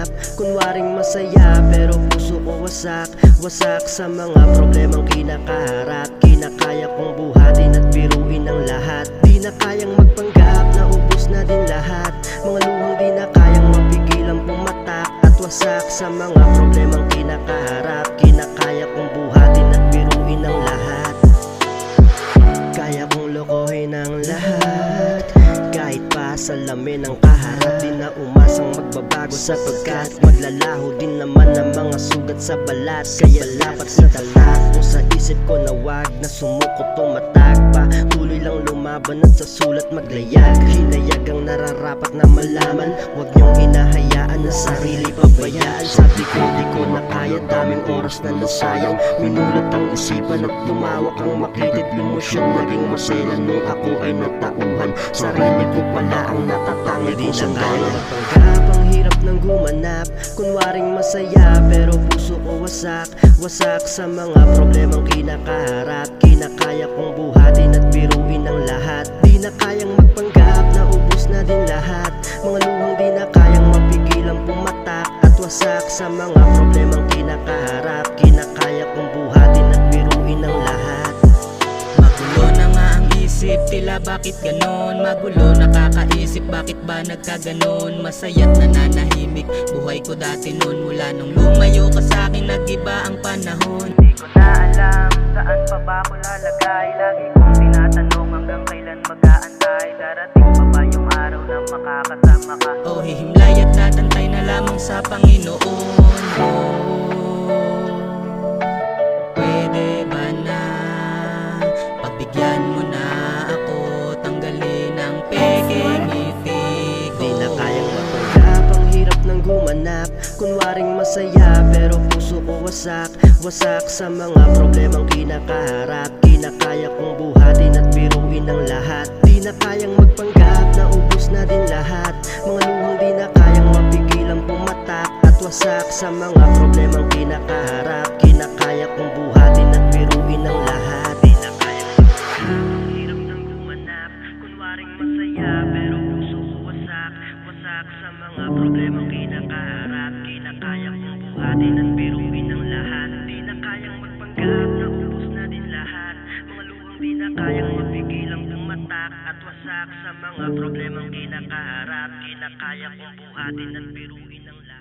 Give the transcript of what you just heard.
gumanap, kunwaring masaya pero puso ko wasak. Wasak sa mga problemang kinakaharap. Kinakaya kong buhatin at biruin ang lahat. Di na kayang magpanggap na ubos na din lahat. Mga luhang di na kayang mapigilang pumatak at wasak sa mga problemang kinakaharap. Kinakaya kong buhatin at biruin ang lahat. Kaya kong lokohin ang lahat, kahit pa sa lamin ng kaharap. Di na umasang magbabago sapagkat maglalaho din naman ang mga sugat sa balat. Kaya dapat itatag mo sa isip ko na wag na sumuko, tumatag pa. Tuloy lang lumaban at sa sulat maglayag. Hinayag ang nararapat na malaman, wag niyong hinahayaan na sarili pabayaan. Sabi ko di ko na kaya, daming oras na nasayang. Minulat ang isipan at tumawak ang makitid emosyon. Naging masaya nung ako ay natauhan. Sarili ko pala ang natatangi ko sa kaya magpanggap. Ang hirap ng gumanap, kunwaring masaya pero puso ko wasak. Wasak sa mga problemang kinakaharap. Kinakaya kong buhatin at biruin ang lahat. Di na kayang magpanggap na ubos na din lahat. Mga luhang di na kayang mapigilang pumatak at wasak sa mga problemang kinakaharap. Kinakaya kong buhatin at biruin ang lahat. Magulo na nga ang isip, tila bakit ganon? Magulo nakakaisip, bakit ba nagkaganon? Masaya't nananahimik, buhay ko dati noon. Mula nung lumayo ka sa'kin, nag-iba ang panahon. Di ko na alam, saan pa ba ako lalagay? Lagi kong tinatanong hanggang kailan mag-aantay. Darating pa ba yung araw na makakasama ka? O hihimlay at tatantay na lamang sa Panginoon. Pwede ba na pagbigyan mo na ako, tanggalin ang peking ngiti ko? Di na kayang mapanggap, ang hirap ng gumanap, kunwaring masaya pero puso ko wasak. Wasak sa mga problemang kinakaharap. Kinakaya kong buhatin at biruin ang lahat. Di na kayang magpanggap na ubos na din lahat. Mga luhang di na kayang mapigilang pumatak at wasak sa mga problemang kinakaharap. Kinakaya kong buhatin at biruin ang lahat. Di na kayang magpanggap, ang hirap ng gumanap, kunwaring masaya pero puso ko wasak. Wasak sa mga problemang kinakaharap. Kinakaya kong buhatin at biruin ang lahat. Di na kayang magpanggap na ubos na din lahat. Mga luhang di na kayang mapigilang pumatak at wasak sa mga problemang kinakaharap. Kinakaya kong buhatin at biruin ang lahat.